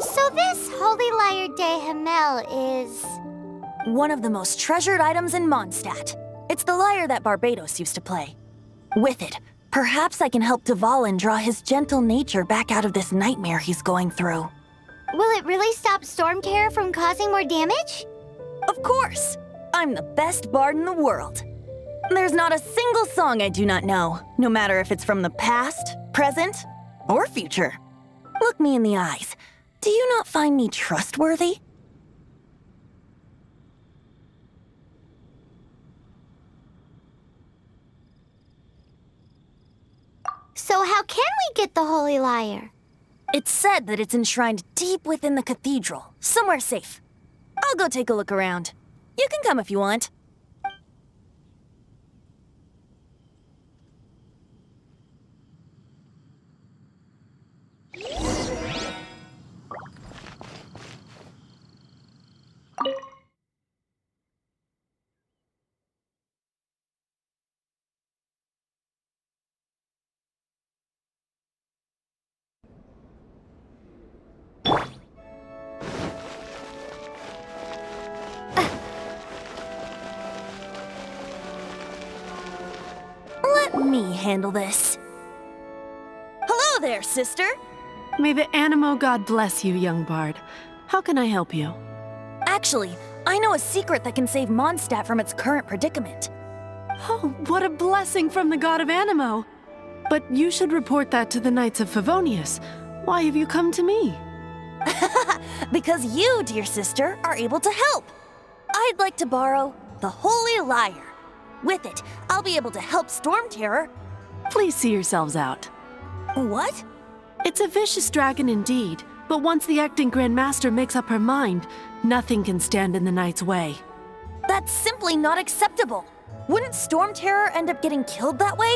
So this Holy Lyre de Himmel is... one of the most treasured items in Mondstadt. It's the lyre that Barbados used to play. With it, perhaps I can help Dvalin draw his gentle nature back out of this nightmare he's going through. Will it really stop Storm Terror from causing more damage? Of course! I'm the best bard in the world. There's not a single song I do not know, no matter if it's from the past, present, or future. Look me in the eyes. Do you not find me trustworthy? So how can we get the Holy Lyre? It's said that it's enshrined deep within the cathedral, somewhere safe. I'll go take a look around. You can come if you want. Let me handle this. Hello there, sister. May the Animo God bless you, young bard. How can I help you? Actually, I know a secret that can save Mondstadt from its current predicament. Oh, what a blessing from the god of Animo! But you should report that to the Knights of Favonius. Why have you come to me? Because you, dear sister, are able to help. I'd like to borrow the Holy Lyre. With it, I'll be able to help Storm Terror. Please see yourselves out. What? It's a vicious dragon indeed, but once the acting Grand Master makes up her mind, nothing can stand in the Knight's way. That's simply not acceptable. Wouldn't Storm Terror end up getting killed that way?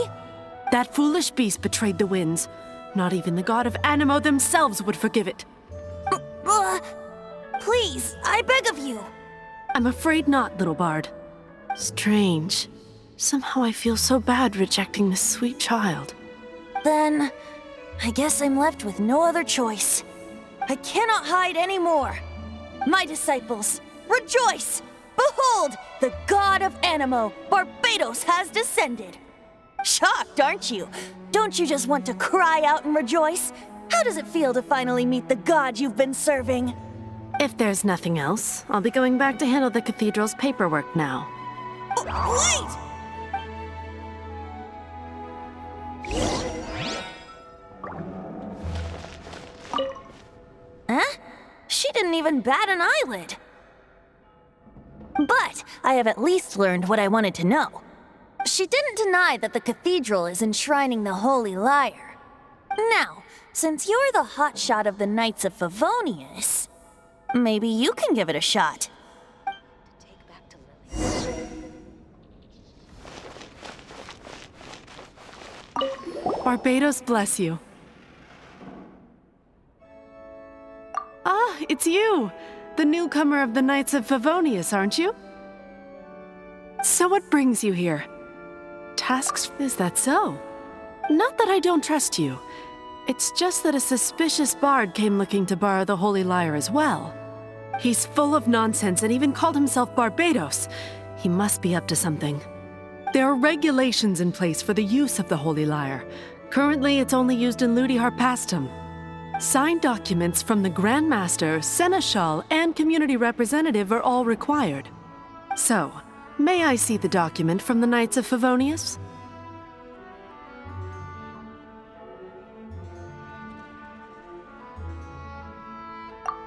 That foolish beast betrayed the winds. Not even the god of Animo themselves would forgive it. Please, I beg of you. I'm afraid not, little bard. Strange. Somehow I feel so bad rejecting this sweet child. Then, I guess I'm left with no other choice. I cannot hide anymore. My disciples, rejoice! Behold, the god of Animo, Barbados, has descended. Shocked, aren't you? Don't you just want to cry out and rejoice? How does it feel to finally meet the god you've been serving? If there's nothing else, I'll be going back to handle the cathedral's paperwork now. Wait! Huh? She didn't even bat an eyelid. But I have at least learned what I wanted to know. She didn't deny that the cathedral is enshrining the Holy Lyre. Now, since you're the hotshot of the Knights of Favonius, maybe you can give it a shot. Barbados bless you. Ah, it's you! The newcomer of the Knights of Favonius, aren't you? So what brings you here? Tasks, is that so? Not that I don't trust you. It's just that a suspicious bard came looking to borrow the Holy Lyre as well. He's full of nonsense and even called himself Barbados. He must be up to something. There are regulations in place for the use of the Holy Lyre. Currently, it's only used in Ludi Harpastum. Signed documents from the Grand Master, Seneschal, and Community Representative are all required. So, may I see the document from the Knights of Favonius?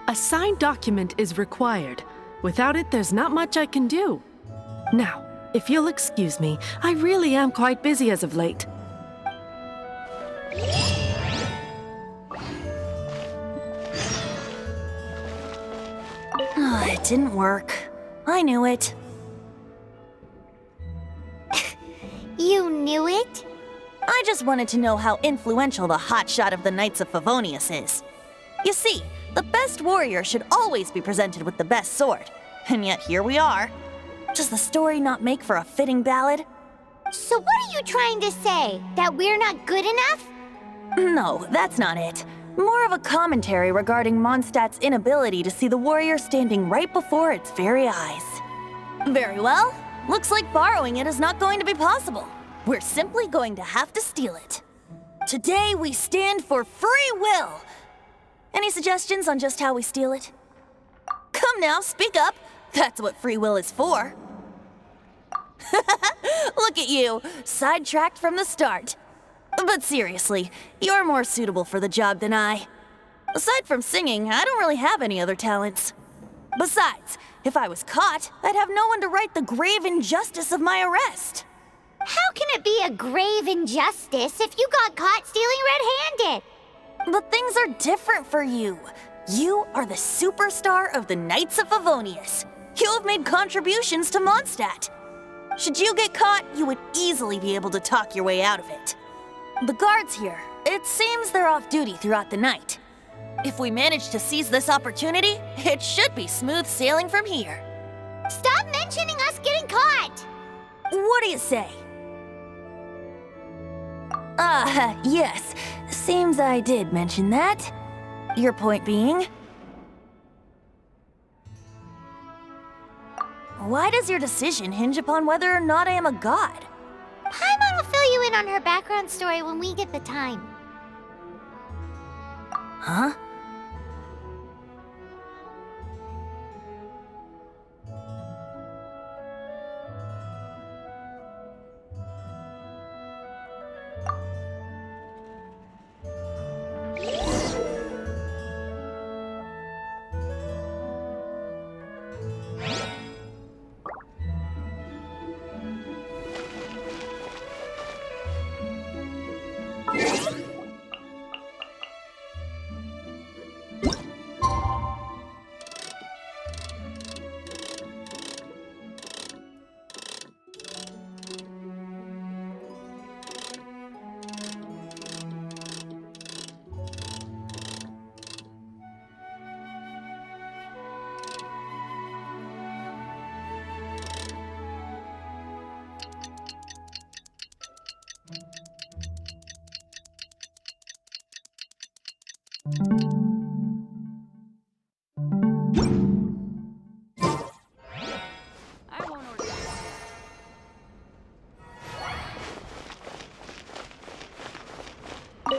A signed document is required. Without it, there's not much I can do. Now, if you'll excuse me, I really am quite busy as of late. It didn't work. I knew it. You knew it? I just wanted to know how influential the hotshot of the Knights of Favonius is. You see, the best warrior should always be presented with the best sword. And yet here we are. Does the story not make for a fitting ballad? So what are you trying to say? That we're not good enough? No, that's not it. More of a commentary regarding Mondstadt's inability to see the warrior standing right before its very eyes. Very well. Looks like borrowing it is not going to be possible. We're simply going to have to steal it. Today we stand for free will. Any suggestions on just how we steal it? Come now, speak up. That's what free will is for. Look at you, sidetracked from the start. But seriously, you're more suitable for the job than I. Aside from singing, I don't really have any other talents. Besides, if I was caught, I'd have no one to right the grave injustice of my arrest. How can it be a grave injustice if you got caught stealing red-handed? But things are different for you. You are the superstar of the Knights of Favonius. You have made contributions to Mondstadt. Should you get caught, you would easily be able to talk your way out of it. The guards here, it seems they're off duty throughout the night. If we manage to seize this opportunity, it should be smooth sailing from here. Stop mentioning us getting caught! What do you say? Yes. Seems I did mention that. Your point being? Why does your decision hinge upon whether or not I am a god? Paimon will fill you in on her background story when we get the time. Huh?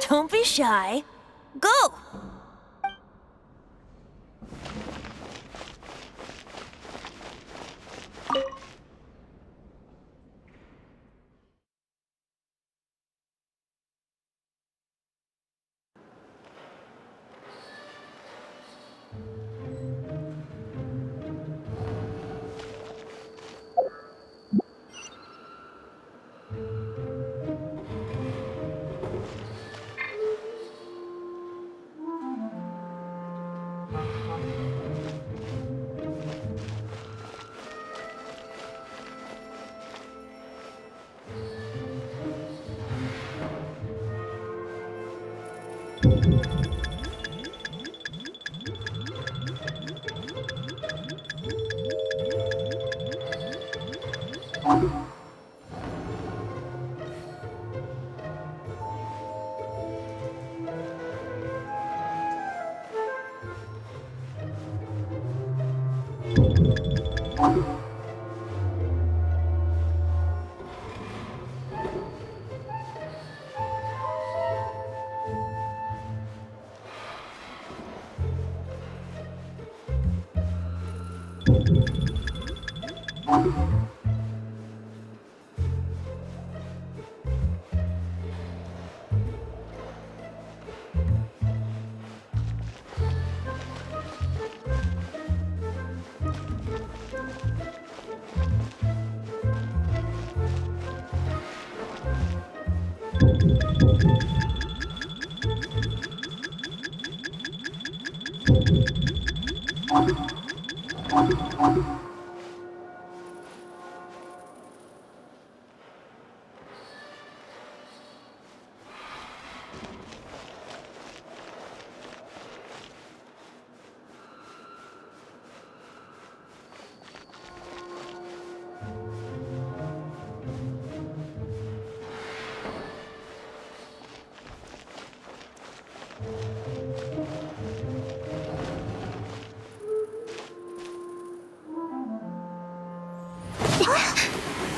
Don't be shy. Go!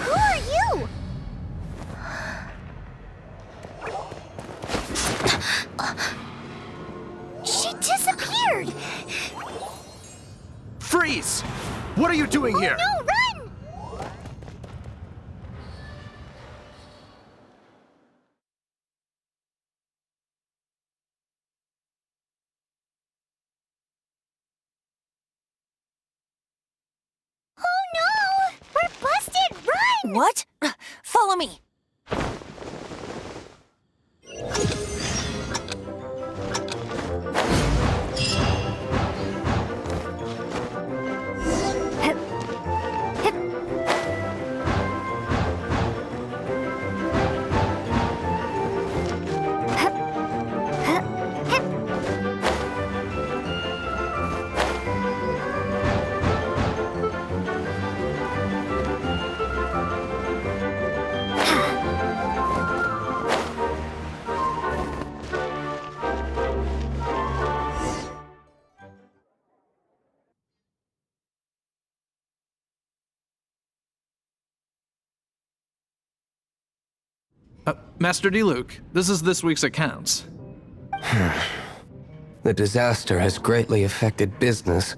Who are you? She disappeared! Freeze! What are you doing here? No, run! Oh no! We're busted! Run! What? Follow me. Master D. Luke, this is this week's accounts. The disaster has greatly affected business.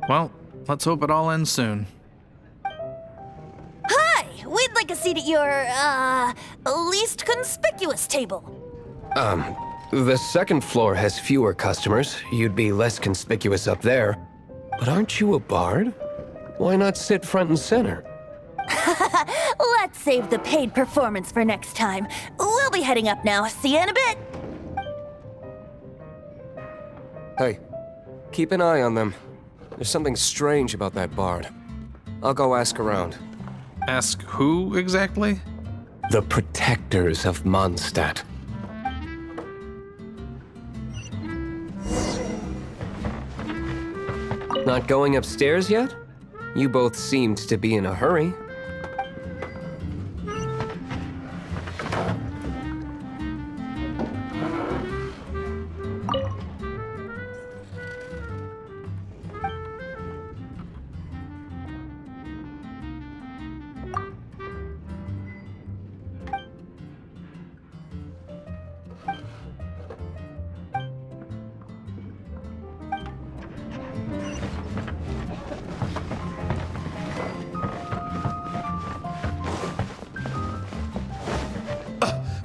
Well, let's hope it all ends soon. Hi! We'd like a seat at your, least conspicuous table. The second floor has fewer customers. You'd be less conspicuous up there. But aren't you a bard? Why not sit front and center? Let's save the paid performance for next time. We'll be heading up now. See you in a bit. Hey, keep an eye on them. There's something strange about that bard. I'll go ask around. Ask who exactly? The protectors of Mondstadt. Not going upstairs yet? You both seemed to be in a hurry.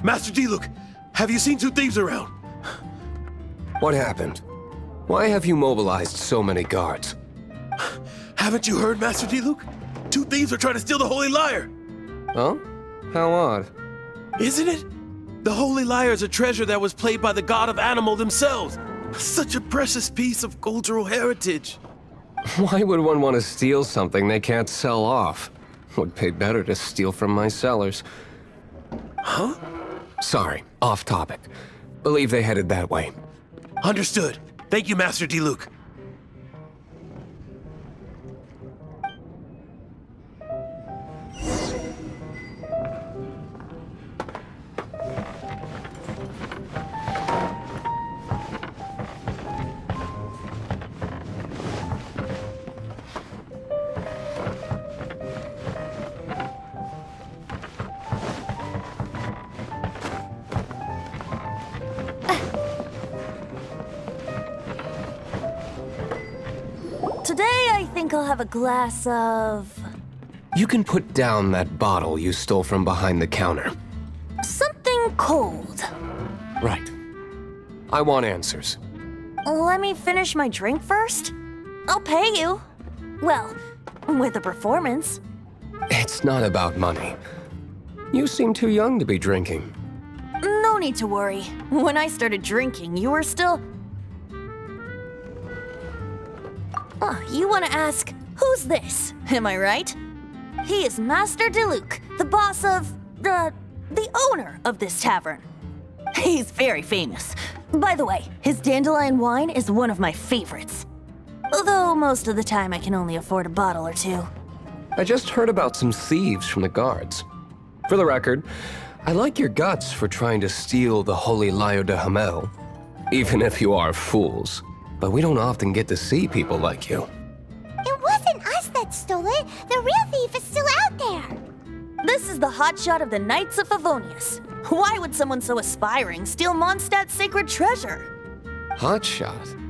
Master D. Luke, have you seen two thieves around? What happened? Why have you mobilized so many guards? Haven't you heard, Master D. Luke? Two thieves are trying to steal the Holy Lyre. Huh? How odd. Isn't it? The Holy Lyre is a treasure that was played by the god of animal themselves. Such a precious piece of cultural heritage. Why would one want to steal something they can't sell off? Would pay better to steal from my sellers. Huh? Sorry, off topic. Believe they headed that way. Understood. Thank you, Master D. Luke. think I'll have a glass of... You can put down that bottle you stole from behind the counter. something cold. Right. I want answers. Let me finish my drink first. I'll pay you. Well, with a performance. It's not about money. You seem too young to be drinking. No need to worry. When I started drinking, you were still... Oh, you want to ask, who's this? Am I right? He is Master Diluc, the boss of... the owner of this tavern. He's very famous. By the way, his dandelion wine is one of my favorites. Although most of the time I can only afford a bottle or two. I just heard about some thieves from the guards. For the record, I like your guts for trying to steal the Holy Lyre de Hamel. Even if you are fools. But we don't often get to see people like you. It wasn't us that stole it. The real thief is still out there. This is the hotshot of the Knights of Favonius. Why would someone so aspiring steal Mondstadt's sacred treasure? Hotshot?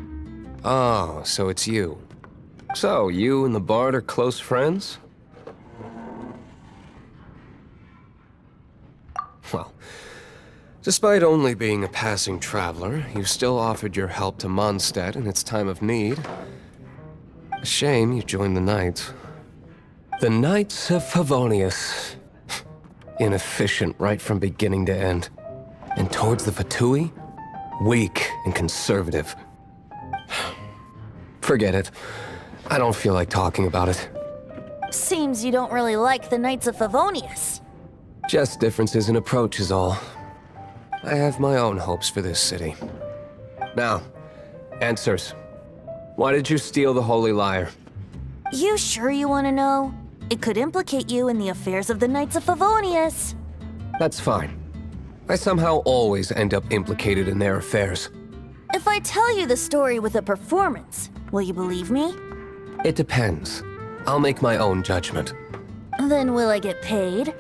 Oh, so it's you. So, you and the Bard are close friends? Well, despite only being a passing traveler, you still offered your help to Mondstadt in its time of need. A shame you joined the Knights. The Knights of Favonius. Inefficient right from beginning to end. And towards the Fatui, weak and conservative. Forget it. I don't feel like talking about it. Seems you don't really like the Knights of Favonius. Just differences in approach is all. I have my own hopes for this city. Now, answers. Why did you steal the Holy Lyre? You sure you want to know? It could implicate you in the affairs of the Knights of Favonius. That's fine. I somehow always end up implicated in their affairs. If I tell you the story with a performance, will you believe me? It depends. I'll make my own judgment. Then will I get paid?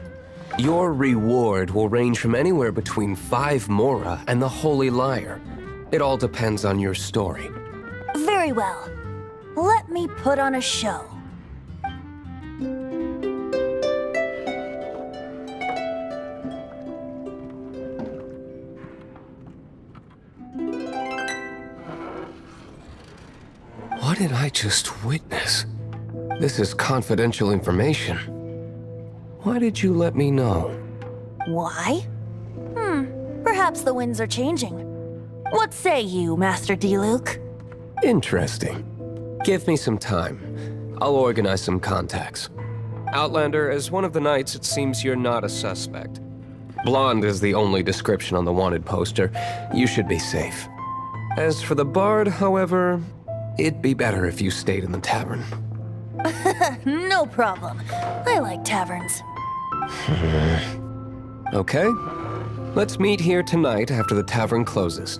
Your reward will range from anywhere between 5 Mora and the Holy Lyre. It all depends on your story. Very well. Let me put on a show. What did I just witness? This is confidential information. Why did you let me know? Why? Perhaps the winds are changing. What say you, Master Diluc? Interesting. Give me some time. I'll organize some contacts. Outlander, as one of the knights, it seems you're not a suspect. Blonde is the only description on the wanted poster. You should be safe. As for the Bard, however, it'd be better if you stayed in the tavern. No problem. I like taverns. Okay. Let's meet here tonight after the tavern closes.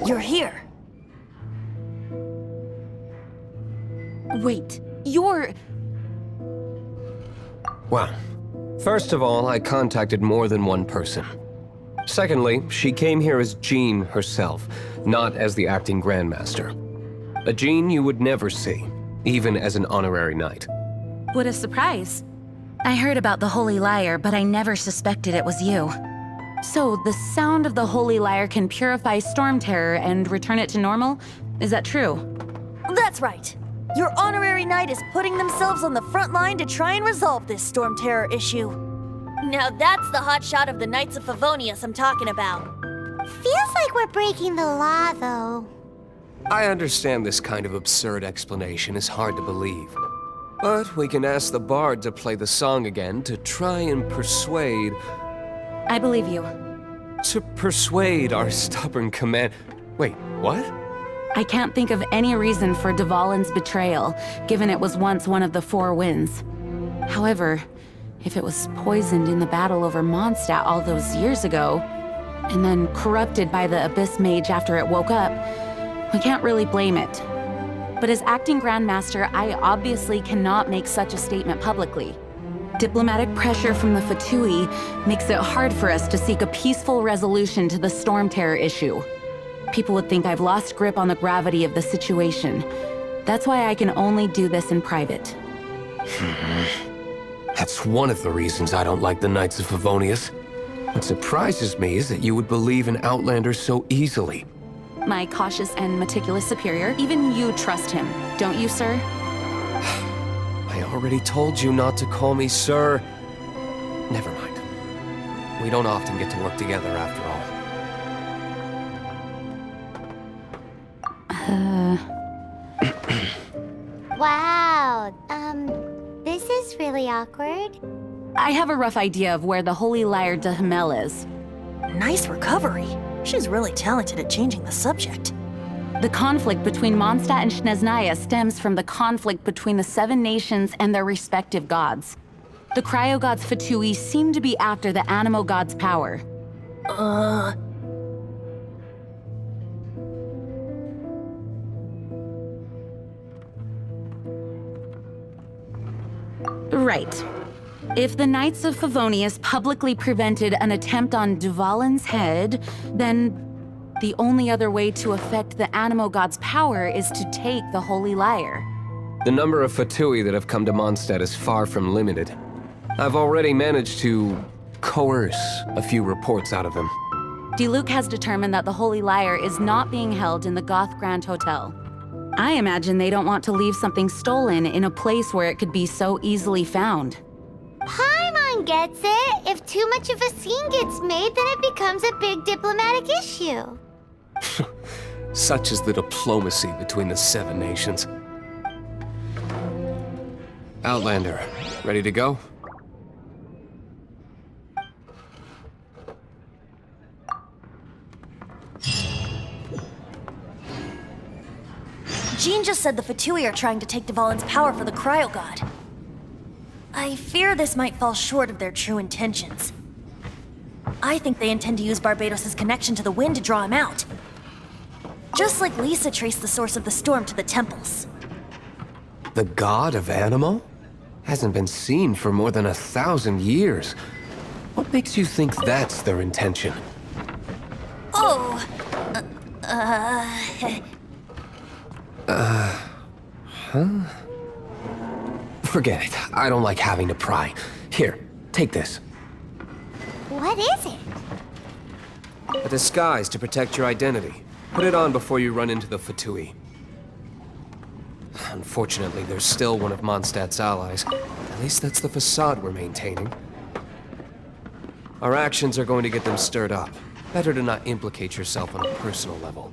You're here. Wait, you're... Well, first of all, I contacted more than one person. Secondly, she came here as Jean herself, not as the acting Grandmaster. A Jean you would never see, even as an honorary knight. What a surprise. I heard about the Holy Lyre, but I never suspected it was you. So, the sound of the Holy Lyre can purify Storm Terror and return it to normal? Is that true? That's right. Your honorary knight is putting themselves on the front line to try and resolve this Storm Terror issue. Now that's the hotshot of the Knights of Favonius I'm talking about. Feels like we're breaking the law, though. I understand this kind of absurd explanation is hard to believe. But we can ask the bard to play the song again to try and persuade... I believe you. To persuade our stubborn command... Wait, what? I can't think of any reason for Dvalin's betrayal, given it was once one of the Four Winds. However, if it was poisoned in the battle over Mondstadt all those years ago, and then corrupted by the Abyss Mage after it woke up, we can't really blame it. But as acting Grandmaster, I obviously cannot make such a statement publicly. Diplomatic pressure from the Fatui makes it hard for us to seek a peaceful resolution to the Storm Terror issue. People would think I've lost grip on the gravity of the situation. That's why I can only do this in private. That's one of the reasons I don't like the Knights of Favonius. What surprises me is that you would believe in Outlanders so easily. My cautious and meticulous superior, even you trust him, don't you, sir? I already told you not to call me sir. Never mind. We don't often get to work together after all. Wow, this is really awkward. I have a rough idea of where the Holy Lyre de Himmel is. Nice recovery. She's really talented at changing the subject. The conflict between Mondstadt and Snezhnaya stems from the conflict between the Seven Nations and their respective gods. The cryo-gods Fatui seem to be after the Animo god's power. Right. If the Knights of Favonius publicly prevented an attempt on Dvalin's head, then the only other way to affect the Animo god's power is to take the Holy Lyre. The number of Fatui that have come to Mondstadt is far from limited. I've already managed to coerce a few reports out of them. Diluc has determined that the Holy Lyre is not being held in the Goth Grand Hotel. I imagine they don't want to leave something stolen in a place where it could be so easily found. Paimon gets it. If too much of a scene gets made, then it becomes a big diplomatic issue. Such is the diplomacy between the Seven Nations. Outlander, ready to go? Jean just said the Fatui are trying to take Dvalin's power for the Cryo God. I fear this might fall short of their true intentions. I think they intend to use Barbados' connection to the wind to draw him out. Just like Lisa traced the source of the storm to the temples. The god of Animo? Hasn't been seen for more than 1,000 years. What makes you think that's their intention? Oh, Forget it. I don't like having to pry. Here, take this. What is it? A disguise to protect your identity. Put it on before you run into the Fatui. Unfortunately, there's still one of Mondstadt's allies. At least that's the facade we're maintaining. Our actions are going to get them stirred up. Better to not implicate yourself on a personal level.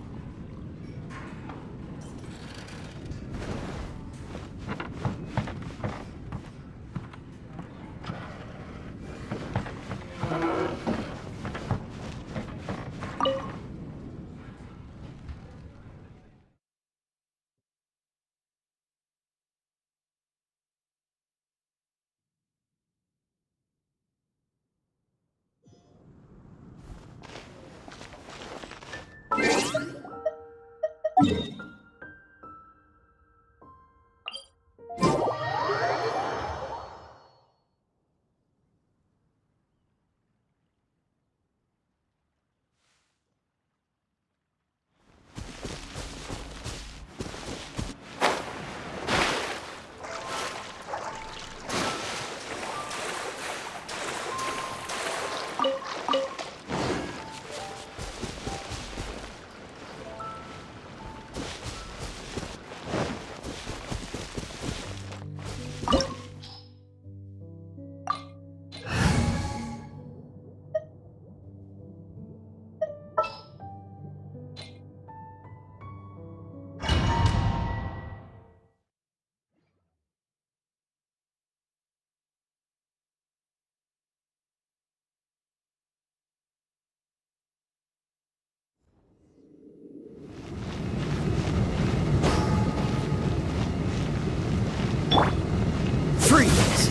Freeze!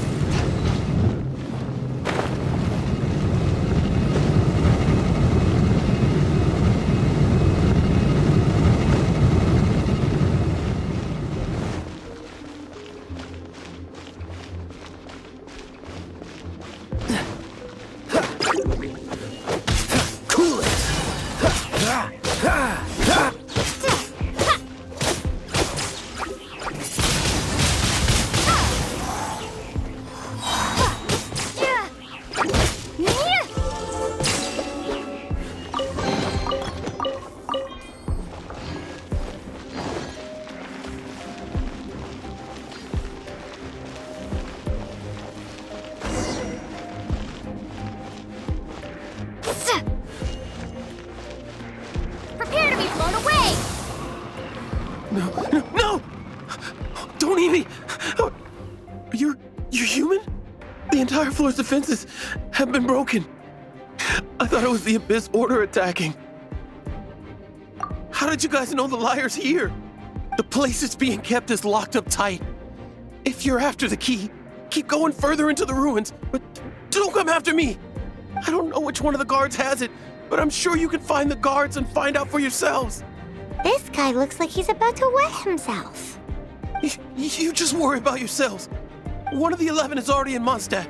Cool it! Prepare to be blown away! No! Don't eat me! You're human? The entire floor's defenses have been broken. I thought it was the Abyss Order attacking. How did you guys know the liar's here? The place it's being kept is locked up tight. If you're after the key, keep going further into the ruins, but don't come after me. I don't know which one of the guards has it, but I'm sure you can find the guards and find out for yourselves. This guy looks like he's about to wet himself. You just worry about yourselves. One of the 11 is already in Mondstadt.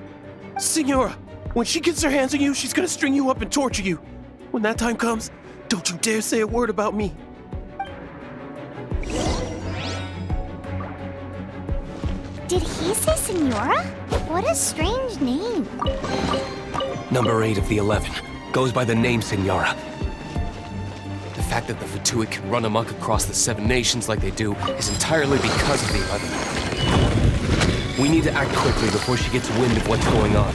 Signora, when she gets her hands on you, she's gonna string you up and torture you. When that time comes, don't you dare say a word about me. Did he say Senora? What a strange name. Number 8 of the 11 goes by the name Senora. The fact that the Fatui can run amok across the 7 nations like they do is entirely because of the 11. We need to act quickly before she gets wind of what's going on.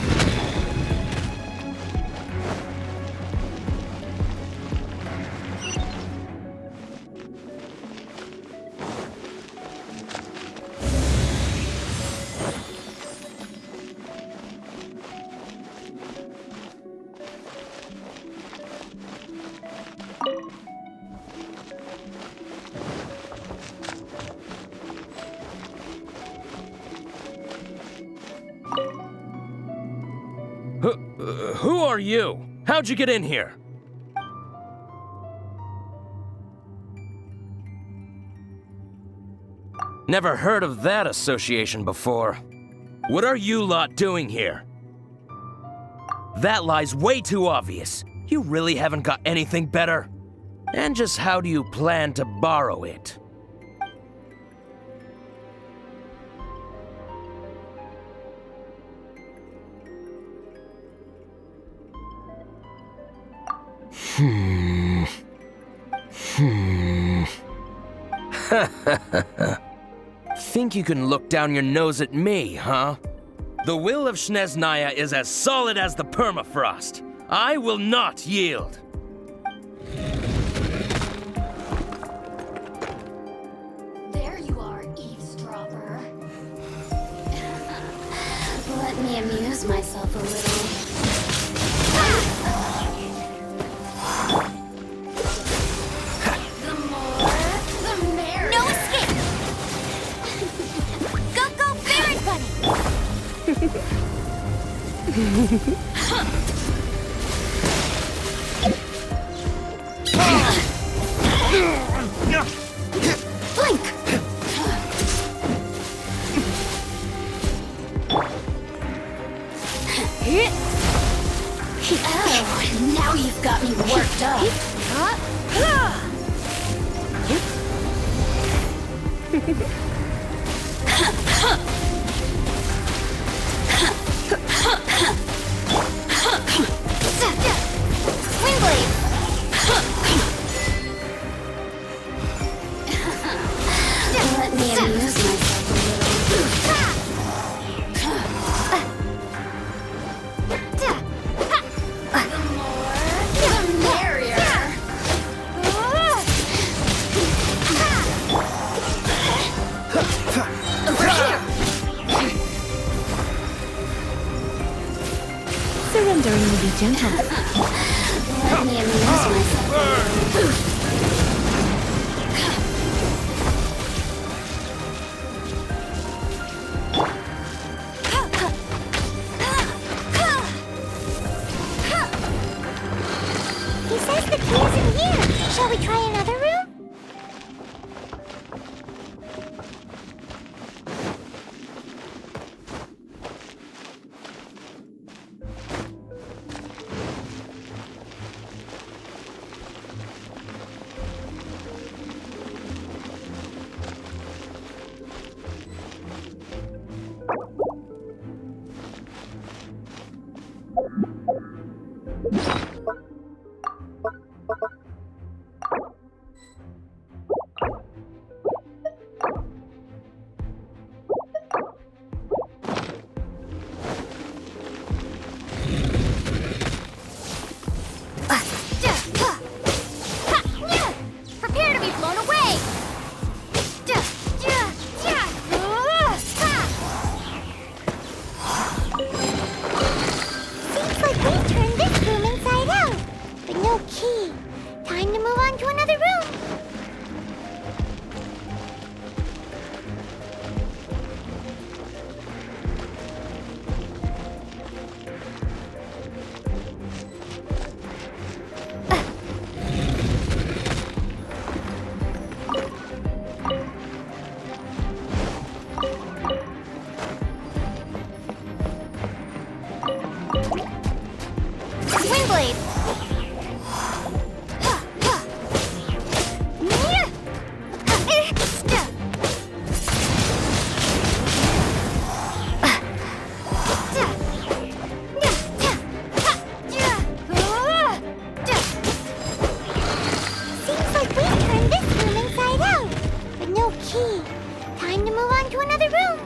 Who are you? How'd you get in here? Never heard of that association before. What are you lot doing here? That lie's way too obvious. You really haven't got anything better? And just how do you plan to borrow it? Think you can look down your nose at me, huh? The will of Snezhnaya is as solid as the permafrost. I will not yield. There you are, eavesdropper. Let me amuse myself a little. The more, the merrier. No escape! Go, Ferret Bunny! Blink! Oh, now you've got me worked up. Windblade! Let me amuse myself a little. The more, the merrier. Over here! Surrendering will be gentle. Let me amuse myself a little. key. Time to move on to another room. Windblade. Seems like we turned this room inside out, but no key. Time to move on to another room.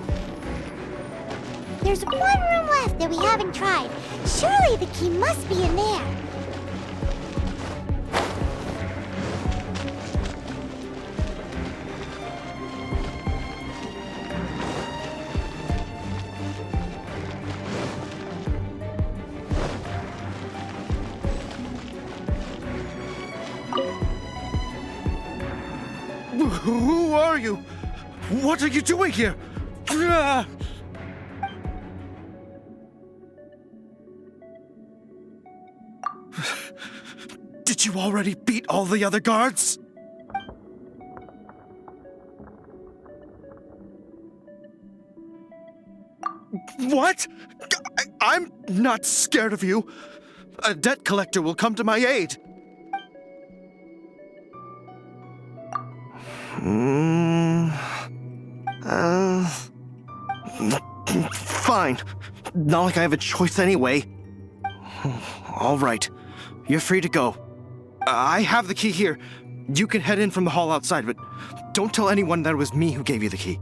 There's one room left that we haven't tried. Surely the key must be in there. Who are you? What are you doing here? Ah! Did you already beat all the other guards? What? I'm not scared of you. A debt collector will come to my aid. Fine. Not like I have a choice anyway. All right. You're free to go. I have the key here. You can head in from the hall outside, but don't tell anyone that it was me who gave you the key.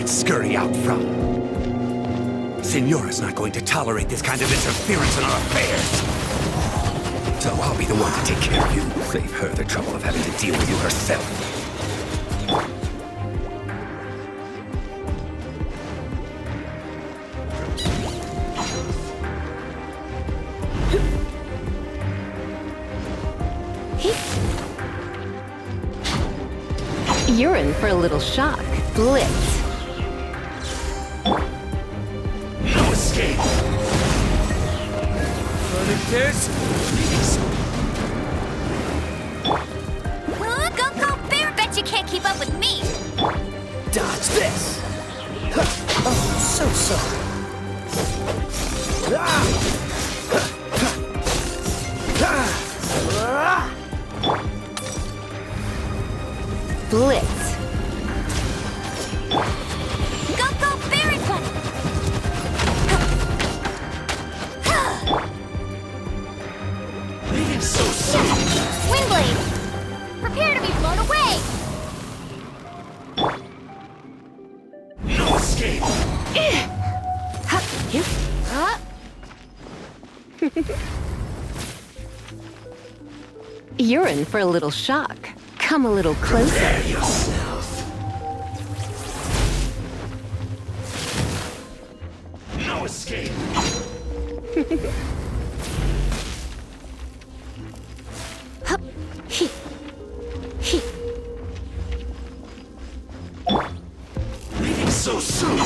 Scurry out from. Signora's not going to tolerate this kind of interference in our affairs. So I'll be the one to take care of you. Save her the trouble of having to deal with you herself. You're in for a little shock. Blitz. No escape. Go, bear! Bet you can't keep up with me. Dodge this. Oh, so sorry. Blitz. Go, bear it, buddy! Leaving so soon. Windblade! Prepare to be blown away! No escape. You're in for a little shock. Come a little closer. Prepare yourself. No escape. Leaving so soon.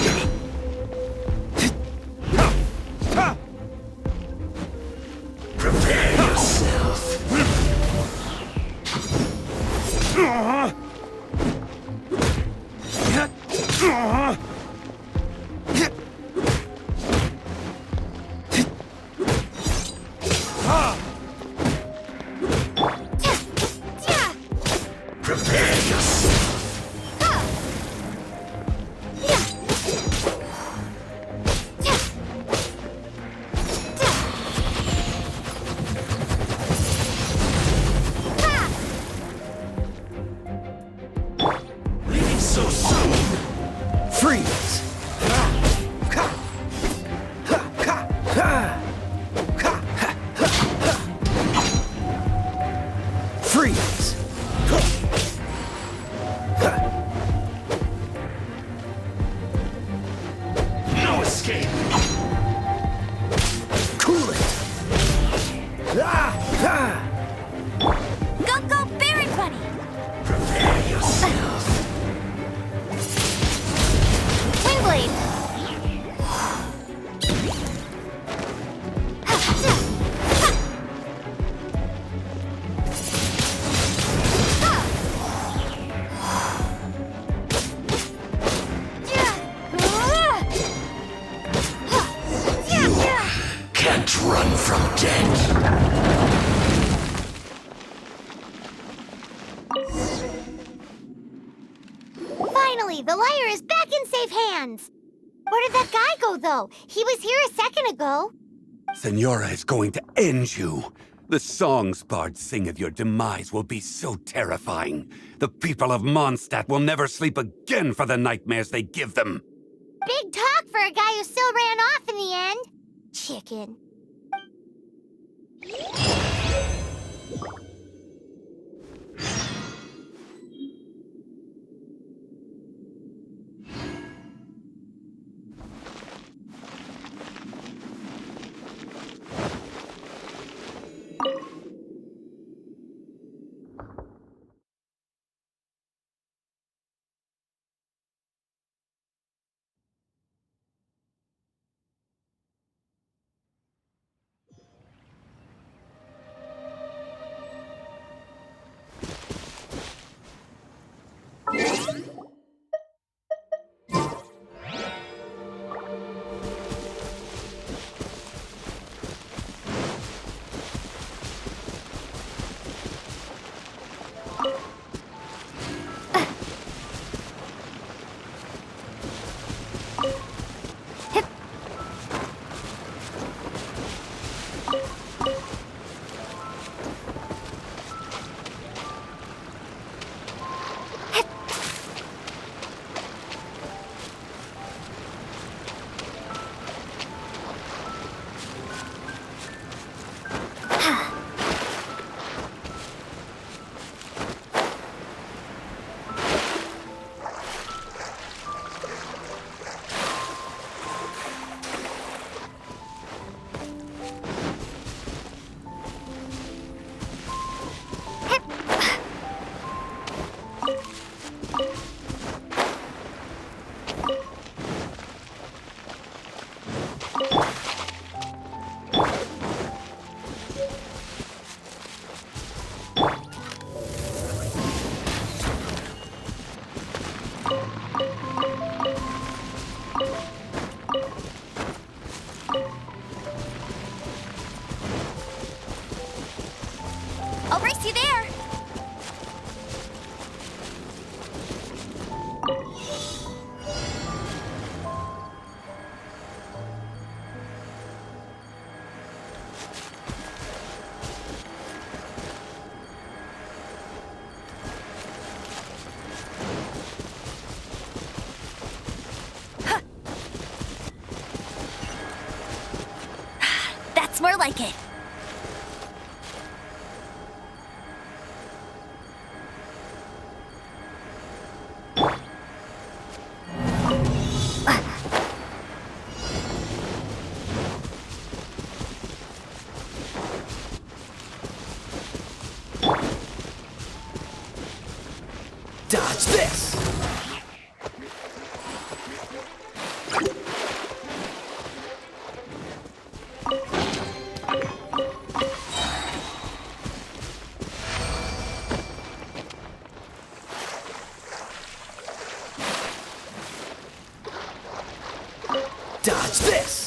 Finally, the lyre is back in safe hands. Where did that guy go, though? He was here a second ago. Senora is going to end you. The songs bards sing of your demise will be so terrifying. The people of Mondstadt will never sleep again for the nightmares they give them. Big talk for a guy who still ran off in the end. Chicken. I'll race you there! That's more like it. Dodge this! Dodge this!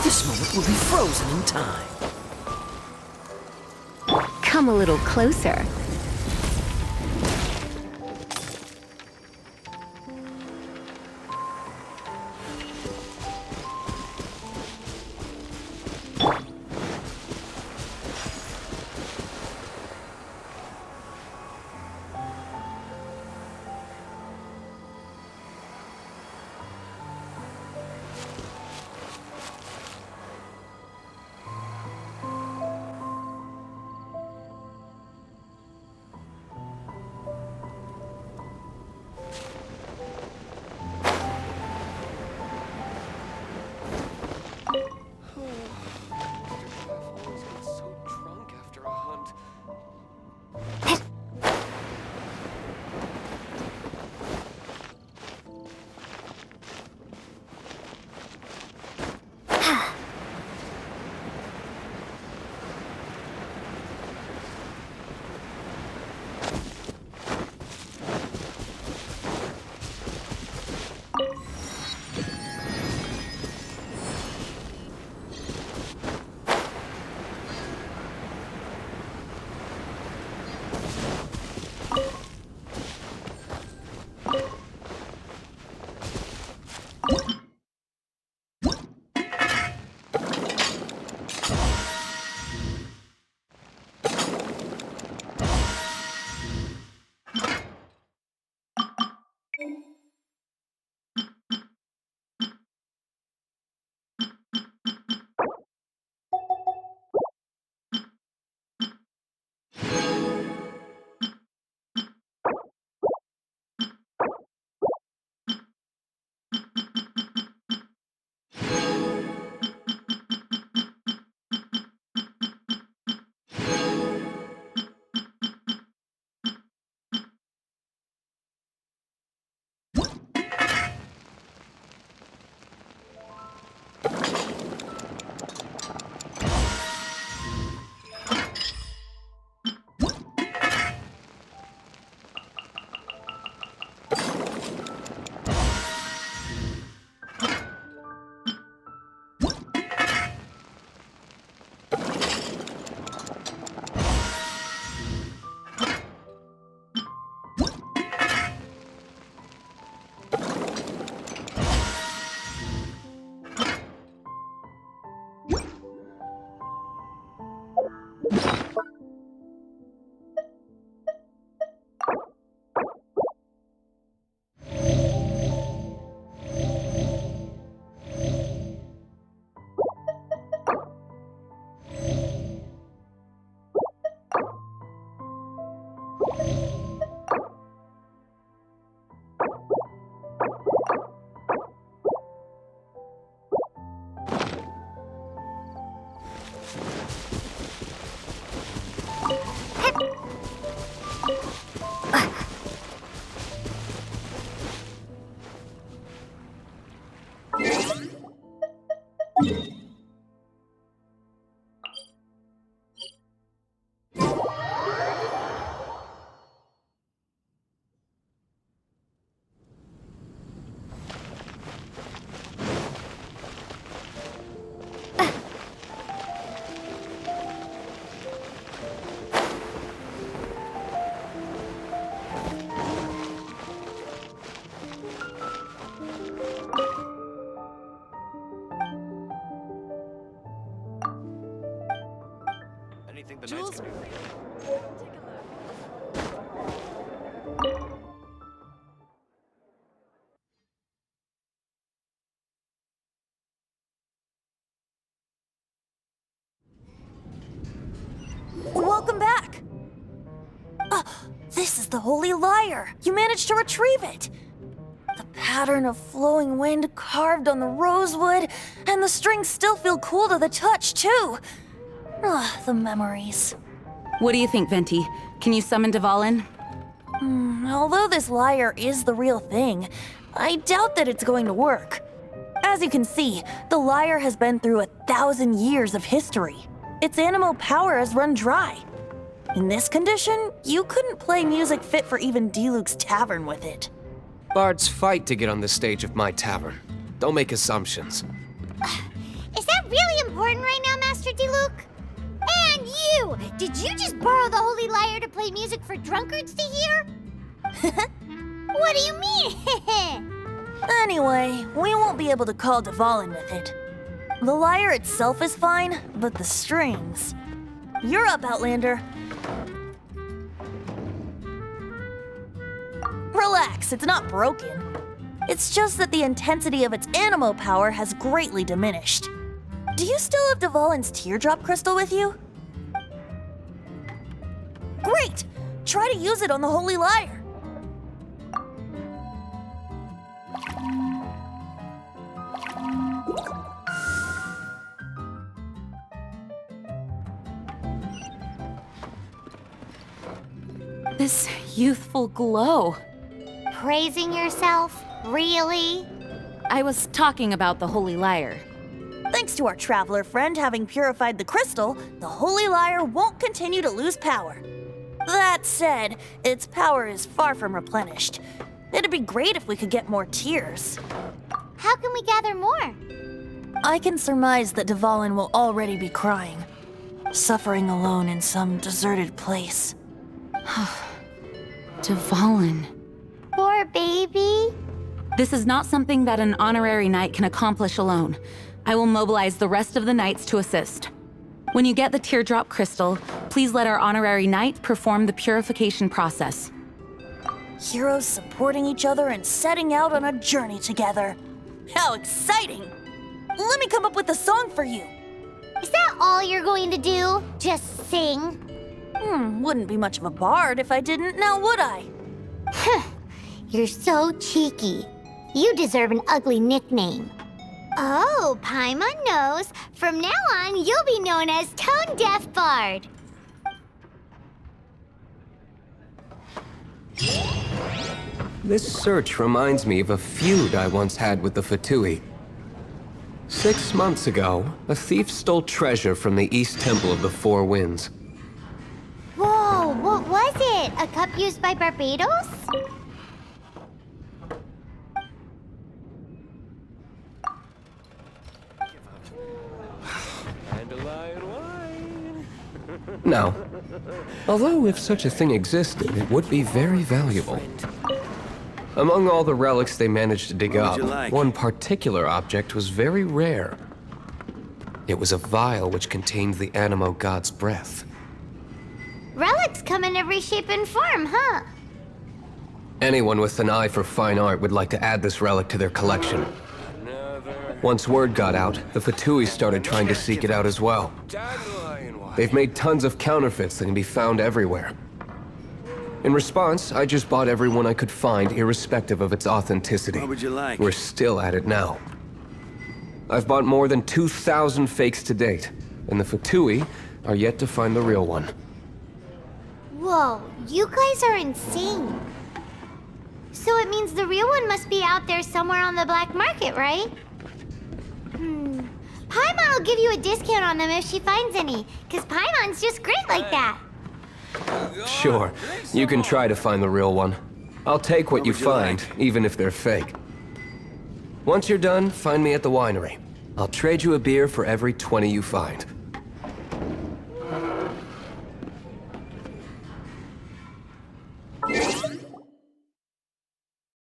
This moment will be frozen in time. Come a little closer. anything the Jules? Welcome back! This is the Holy Lyre! You managed to retrieve it! The pattern of flowing wind carved on the rosewood, and the strings still feel cool to the touch, too! The memories. What do you think, Venti? Can you summon Dvalin? Although this lyre is the real thing, I doubt that it's going to work. As you can see, the lyre has been through 1,000 years of history. Its animal power has run dry. In this condition, you couldn't play music fit for even D-Luke's tavern with it. Bards fight to get on the stage of my tavern. Don't make assumptions. Is that really important right now, Master D-Luke? And you! Did you just borrow the Holy Lyre to play music for drunkards to hear? What do you mean? Anyway, we won't be able to call Dvalin with it. The lyre itself is fine, but the strings... You're up, Outlander. Relax, it's not broken. It's just that the intensity of its animo power has greatly diminished. Do you still have Dvalin's teardrop crystal with you? Great! Try to use it on the Holy Lyre. This youthful glow. Praising yourself? Really? I was talking about the Holy Lyre. Thanks to our traveler friend having purified the crystal, the Holy Lyre won't continue to lose power. That said, its power is far from replenished. It'd be great if we could get more tears. How can we gather more? I can surmise that Dvalin will already be crying, suffering alone in some deserted place. Dvalin. Poor baby. This is not something that an honorary knight can accomplish alone. I will mobilize the rest of the knights to assist. When you get the teardrop crystal, please let our honorary knight perform the purification process. Heroes supporting each other and setting out on a journey together. How exciting! Let me come up with a song for you. Is that all you're going to do? Just sing? Wouldn't be much of a bard if I didn't, now would I? You're so cheeky. You deserve an ugly nickname. Oh, Paimon knows. From now on, you'll be known as Tone Deaf Bard. This search reminds me of a feud I once had with the Fatui. 6 months ago, a thief stole treasure from the East Temple of the Four Winds. Whoa, what was it? A cup used by Barbados? Now, although if such a thing existed, it would be very valuable. Among all the relics they managed to dig up, one particular object was very rare. It was a vial which contained the Animo god's breath. Relics come in every shape and form, huh? Anyone with an eye for fine art would like to add this relic to their collection. Once word got out, the Fatui started trying to seek it out as well. They've made tons of counterfeits that can be found everywhere. In response, I just bought every one I could find, irrespective of its authenticity. What would you like? We're still at it now. I've bought more than 2,000 fakes to date, and the Fatui are yet to find the real one. Whoa, you guys are insane. So it means the real one must be out there somewhere on the black market, right? Paimon will give you a discount on them if she finds any, because Paimon's just great like that. Sure, you can try to find the real one. I'll take what you find, even if they're fake. Once you're done, find me at the winery. I'll trade you a beer for every 20 you find.